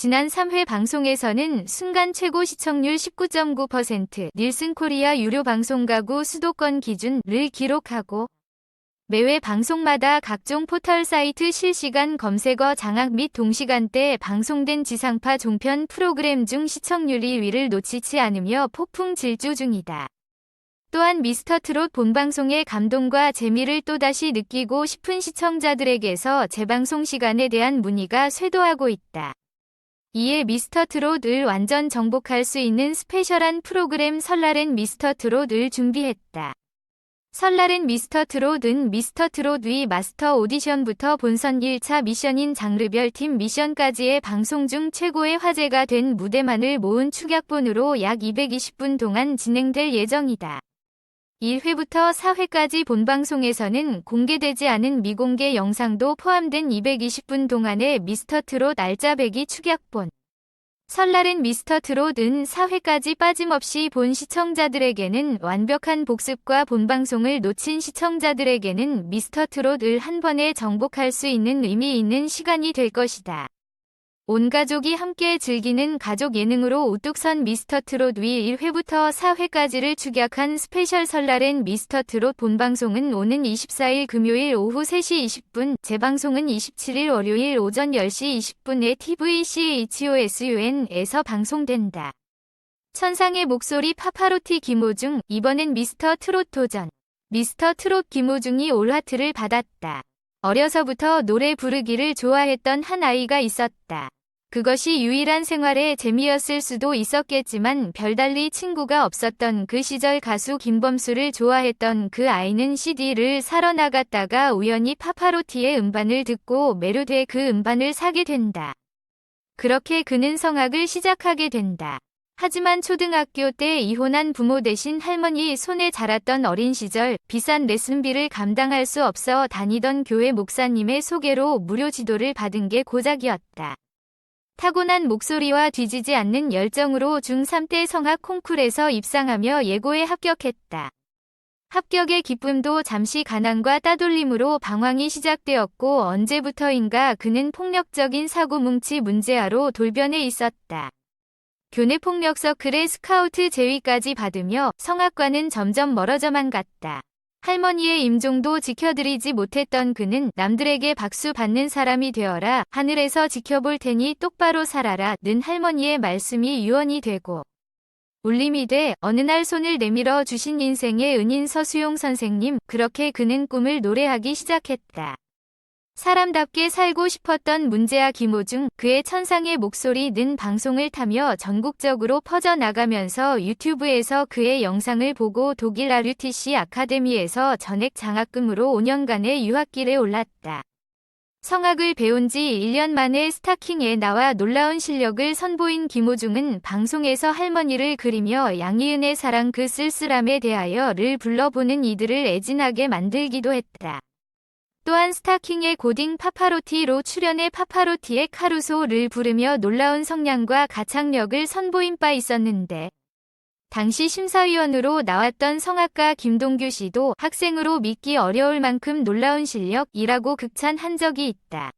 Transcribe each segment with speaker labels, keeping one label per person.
Speaker 1: 지난 3회 방송에서는 순간 최고 시청률 19.9%, 닐슨 코리아 유료 방송 가구 수도권 기준을 기록하고 매회 방송마다 각종 포털 사이트 실시간 검색어 장악 및 동시간대 방송된 지상파 종편 프로그램 중 시청률 1위를 놓치지 않으며 폭풍 질주 중이다. 또한 미스터트롯 본방송의 감동과 재미를 또다시 느끼고 싶은 시청자들에게서 재방송 시간에 대한 문의가 쇄도하고 있다. 이에 미스터트롯을 완전 정복할 수 있는 스페셜한 프로그램 설날엔 미스터트롯을 준비했다. 설날엔 미스터트롯은 미스터트롯 위 마스터 오디션부터 본선 1차 미션인 장르별 팀 미션까지의 방송 중 최고의 화제가 된 무대만을 모은 축약본으로 약 220분 동안 진행될 예정이다. 1회부터 4회까지 본방송에서는 공개되지 않은 미공개 영상도 포함된 220분 동안의 미스터트롯 알짜배기 축약본. 설날엔 미스터트롯은 4회까지 빠짐없이 본 시청자들에게는 완벽한 복습과 본방송을 놓친 시청자들에게는 미스터트롯을 한 번에 정복할 수 있는 의미 있는 시간이 될 것이다. 온 가족이 함께 즐기는 가족 예능으로 우뚝 선 미스터트롯 위 1회부터 4회까지를 축약한 스페셜 설날엔 미스터트롯 본방송은 오는 24일 금요일 오후 3시 20분, 재방송은 27일 월요일 오전 10시 20분에 TVCHOSUN에서 방송된다. 천상의 목소리 파파로티 김호중, 이번엔 미스터트롯 도전. 미스터트롯 김호중이 올하트를 받았다. 어려서부터 노래 부르기를 좋아했던 한 아이가 있었다. 그것이 유일한 생활의 재미였을 수도 있었겠지만 별달리 친구가 없었던 그 시절 가수 김범수를 좋아했던 그 아이는 CD를 사러 나갔다가 우연히 파파로티의 음반을 듣고 매료돼 그 음반을 사게 된다. 그렇게 그는 성악을 시작하게 된다. 하지만 초등학교 때 이혼한 부모 대신 할머니 손에 자랐던 어린 시절 비싼 레슨비를 감당할 수 없어 다니던 교회 목사님의 소개로 무료 지도를 받은 게 고작이었다. 타고난 목소리와 뒤지지 않는 열정으로 중3 때 성악 콩쿨에서 입상하며 예고에 합격했다. 합격의 기쁨도 잠시 가난과 따돌림으로 방황이 시작되었고 언제부터인가 그는 폭력적인 사고뭉치 문제아로 돌변해 있었다. 교내 폭력 서클의 스카우트 제의까지 받으며 성악과는 점점 멀어져만 갔다. 할머니의 임종도 지켜드리지 못했던 그는 남들에게 박수 받는 사람이 되어라, 하늘에서 지켜볼 테니 똑바로 살아라 는 할머니의 말씀이 유언이 되고 울림이 돼 어느 날 손을 내밀어 주신 인생의 은인 서수용 선생님, 그렇게 그는 꿈을 노래하기 시작했다. 사람답게 살고 싶었던 문제아 김호중, 그의 천상의 목소리는 방송을 타며 전국적으로 퍼져나가면서 유튜브에서 그의 영상을 보고 독일 RUTC 아카데미에서 전액 장학금으로 5년간의 유학길에 올랐다. 성악을 배운 지 1년 만에 스타킹에 나와 놀라운 실력을 선보인 김호중은 방송에서 할머니를 그리며 양희은의 사랑 그 쓸쓸함에 대하여를 불러보는 이들을 애진하게 만들기도 했다. 또한 스타킹의 고딩 파파로티로 출연해 파파로티의 카루소를 부르며 놀라운 성량과 가창력을 선보인 바 있었는데 당시 심사위원으로 나왔던 성악가 김동규 씨도 학생으로 믿기 어려울 만큼 놀라운 실력이라고 극찬한 적이 있다.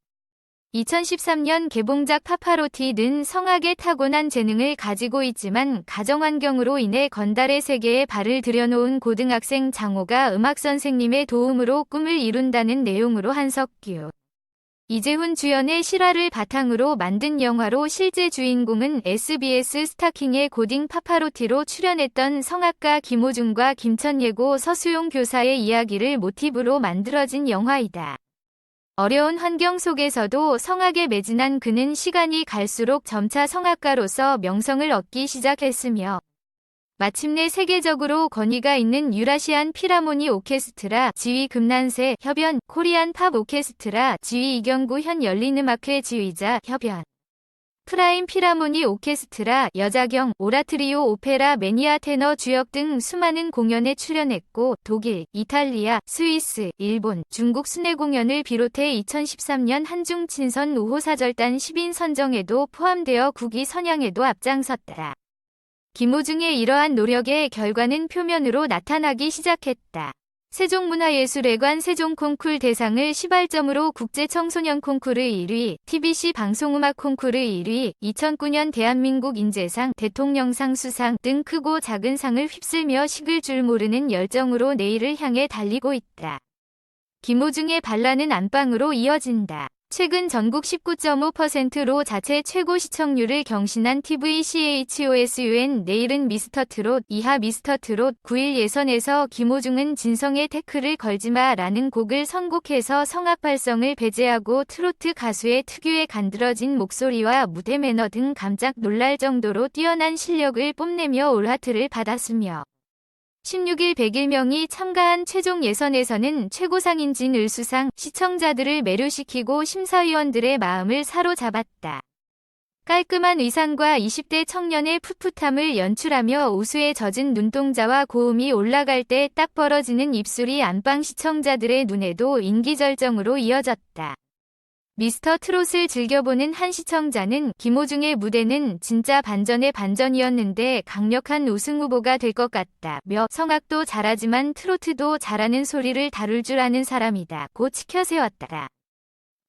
Speaker 1: 2013년 개봉작 파파로티는 성악에 타고난 재능을 가지고 있지만 가정환경으로 인해 건달의 세계에 발을 들여놓은 고등학생 장호가 음악선생님의 도움으로 꿈을 이룬다는 내용으로 한석규, 이재훈 주연의 실화를 바탕으로 만든 영화로 실제 주인공은 SBS 스타킹의 고딩 파파로티로 출연했던 성악가 김호중과 김천예고 서수용 교사의 이야기를 모티브로 만들어진 영화이다. 어려운 환경 속에서도 성악에 매진한 그는 시간이 갈수록 점차 성악가로서 명성을 얻기 시작했으며 마침내 세계적으로 권위가 있는 유라시안 필하모니 오케스트라 지휘 금난세 협연, 코리안 팝 오케스트라 지휘 이경구 현 열린음악회 지휘자 협연, 프라임 필하모니 오케스트라 여자경, 오라트리오 오페라 매니아 테너 주역 등 수많은 공연에 출연했고 독일, 이탈리아, 스위스, 일본, 중국 순회 공연을 비롯해 2013년 한중 친선 5호 사절단 10인 선정에도 포함되어 국위 선양에도 앞장섰다. 김호중의 이러한 노력의 결과는 표면으로 나타나기 시작했다. 세종문화예술회관 세종콩쿨 대상을 시발점으로 국제청소년 콩쿠르 1위, TBC 방송음악 콩쿠르 1위, 2009년 대한민국 인재상, 대통령상 수상 등 크고 작은 상을 휩쓸며 식을 줄 모르는 열정으로 내일을 향해 달리고 있다. 김호중의 반란은 안방으로 이어진다. 최근 전국 19.5%로 자체 최고 시청률을 경신한 TVCHOSUN 내일은 미스터트롯, 이하 미스터트롯 9일 예선에서 김호중은 진성의 태클을 걸지마 라는 곡을 선곡해서 성악 발성을 배제하고 트로트 가수의 특유의 간드러진 목소리와 무대 매너 등 깜짝 놀랄 정도로 뛰어난 실력을 뽐내며 올하트를 받았으며 16일 101명이 참가한 최종 예선에서는 최고상인 진을 수상, 시청자들을 매료시키고 심사위원들의 마음을 사로잡았다. 깔끔한 의상과 20대 청년의 풋풋함을 연출하며 우수에 젖은 눈동자와 고음이 올라갈 때 딱 벌어지는 입술이 안방 시청자들의 눈에도 인기절정으로 이어졌다. 미스터 트롯을 즐겨보는 한 시청자는 김호중의 무대는 진짜 반전의 반전이었는데 강력한 우승 후보가 될 것 같다며 성악도 잘하지만 트로트도 잘하는 소리를 다룰 줄 아는 사람이다 고 치켜세웠다.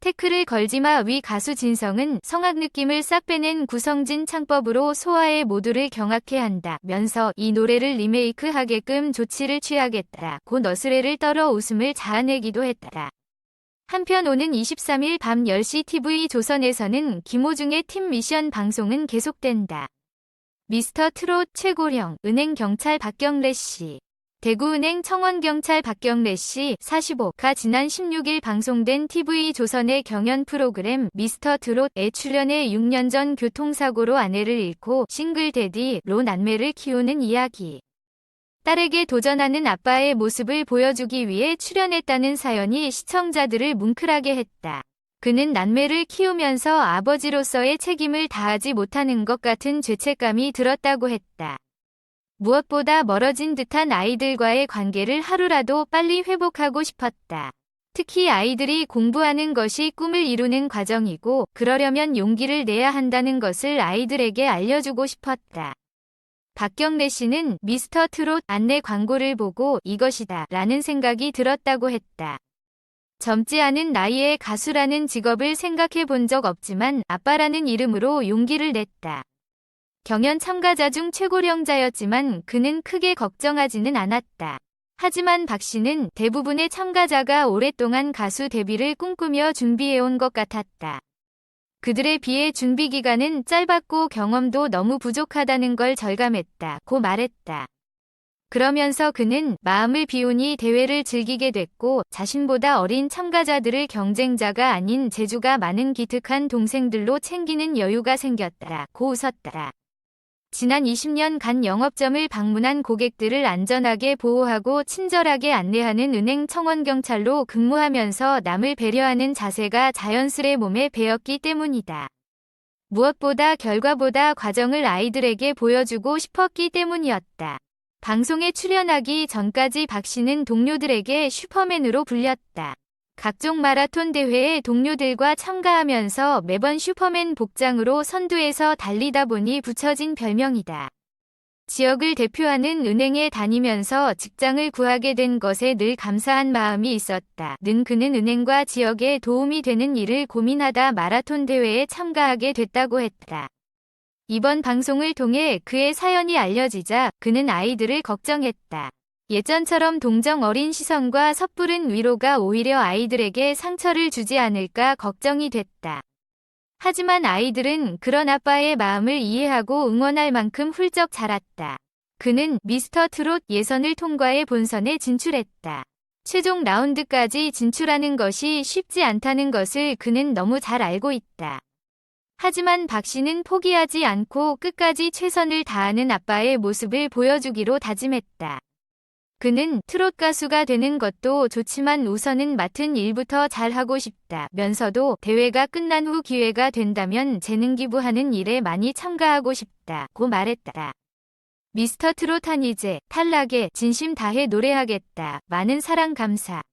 Speaker 1: 태클을 걸지마 위 가수 진성은 성악 느낌을 싹 빼낸 구성진 창법으로 소화해 모두를 경악해 한다면서 이 노래를 리메이크하게끔 조치를 취하겠다 고 너스레를 떨어 웃음을 자아내기도 했다. 한편 오는 23일 밤 10시 TV조선에서는 김호중의 팀 미션 방송은 계속된다. 미스터 트롯 최고령 은행경찰 박경래 씨. 대구은행 청원경찰 박경래 씨 45가 지난 16일 방송된 TV조선의 경연 프로그램 미스터 트롯에 출연해 6년 전 교통사고로 아내를 잃고 싱글데디로 남매를 키우는 이야기. 딸에게 도전하는 아빠의 모습을 보여주기 위해 출연했다는 사연이 시청자들을 뭉클하게 했다. 그는 남매를 키우면서 아버지로서의 책임을 다하지 못하는 것 같은 죄책감이 들었다고 했다. 무엇보다 멀어진 듯한 아이들과의 관계를 하루라도 빨리 회복하고 싶었다. 특히 아이들이 공부하는 것이 꿈을 이루는 과정이고 그러려면 용기를 내야 한다는 것을 아이들에게 알려주고 싶었다. 박경래 씨는 미스터 트롯 안내 광고를 보고 이것이다 라는 생각이 들었다고 했다. 젊지 않은 나이에 가수라는 직업을 생각해 본 적 없지만 아빠라는 이름으로 용기를 냈다. 경연 참가자 중 최고령자였지만 그는 크게 걱정하지는 않았다. 하지만 박 씨는 대부분의 참가자가 오랫동안 가수 데뷔를 꿈꾸며 준비해온 것 같았다. 그들에 비해 준비 기간은 짧았고 경험도 너무 부족하다는 걸 절감했다고 말했다. 그러면서 그는 마음을 비우니 대회를 즐기게 됐고 자신보다 어린 참가자들을 경쟁자가 아닌 재주가 많은 기특한 동생들로 챙기는 여유가 생겼다고 웃었다. 지난 20년간 영업점을 방문한 고객들을 안전하게 보호하고 친절하게 안내하는 은행 청원경찰로 근무하면서 남을 배려하는 자세가 자연스레 몸에 배었기 때문이다. 무엇보다 결과보다 과정을 아이들에게 보여주고 싶었기 때문이었다. 방송에 출연하기 전까지 박 씨는 동료들에게 슈퍼맨으로 불렸다. 각종 마라톤 대회에 동료들과 참가하면서 매번 슈퍼맨 복장으로 선두에서 달리다 보니 붙여진 별명이다. 지역을 대표하는 은행에 다니면서 직장을 구하게 된 것에 늘 감사한 마음이 있었다. 는 그는 은행과 지역에 도움이 되는 일을 고민하다 마라톤 대회에 참가하게 됐다고 했다. 이번 방송을 통해 그의 사연이 알려지자 그는 아이들을 걱정했다. 예전처럼 동정 어린 시선과 섣부른 위로가 오히려 아이들에게 상처를 주지 않을까 걱정이 됐다. 하지만 아이들은 그런 아빠의 마음을 이해하고 응원할 만큼 훌쩍 자랐다. 그는 미스터 트롯 예선을 통과해 본선에 진출했다. 최종 라운드까지 진출하는 것이 쉽지 않다는 것을 그는 너무 잘 알고 있다. 하지만 박 씨는 포기하지 않고 끝까지 최선을 다하는 아빠의 모습을 보여주기로 다짐했다. 그는 트롯 가수가 되는 것도 좋지만 우선은 맡은 일부터 잘하고 싶다면서도 대회가 끝난 후 기회가 된다면 재능 기부하는 일에 많이 참가하고 싶다고 말했다. 미스터 트롯 한이제 탈락에 진심 다해 노래하겠다. 많은 사랑 감사.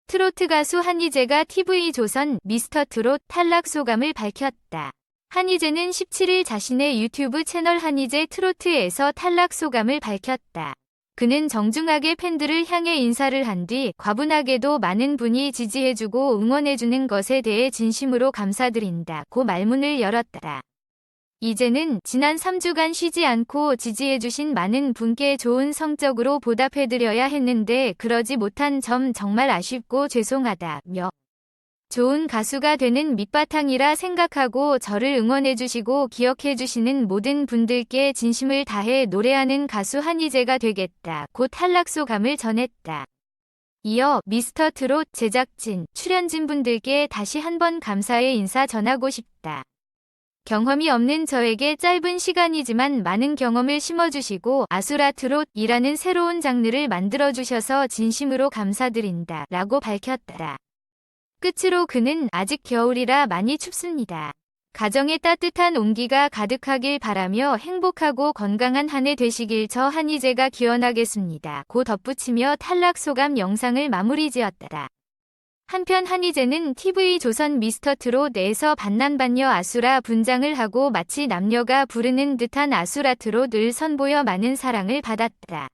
Speaker 1: 트로트 가수 한이제가 TV조선 미스터 트롯 탈락 소감을 밝혔다. 한이제는 17일 자신의 유튜브 채널 한이제 트로트에서 탈락 소감을 밝혔다. 그는 정중하게 팬들을 향해 인사를 한 뒤 과분하게도 많은 분이 지지해주고 응원해주는 것에 대해 진심으로 감사드린다고 말문을 열었다. 이제는 지난 3주간 쉬지 않고 지지해주신 많은 분께 좋은 성적으로 보답해드려야 했는데 그러지 못한 점 정말 아쉽고 죄송하다며 좋은 가수가 되는 밑바탕이라 생각하고 저를 응원해주시고 기억해주시는 모든 분들께 진심을 다해 노래하는 가수 한희재가 되겠다. 곧 탈락 소감을 전했다. 이어 미스터 트롯 제작진, 출연진분들께 다시 한번 감사의 인사 전하고 싶다. 경험이 없는 저에게 짧은 시간이지만 많은 경험을 심어주시고 아수라 트롯이라는 새로운 장르를 만들어주셔서 진심으로 감사드린다. 라고 밝혔다. 끝으로 그는 아직 겨울이라 많이 춥습니다. 가정에 따뜻한 온기가 가득하길 바라며 행복하고 건강한 한 해 되시길 저 한희재가 기원하겠습니다. 고 덧붙이며 탈락 소감 영상을 마무리 지었다. 한편 한희재는 TV조선 미스터트롯에서 반남반녀 아수라 분장을 하고 마치 남녀가 부르는 듯한 아수라 트롯을 선보여 많은 사랑을 받았다.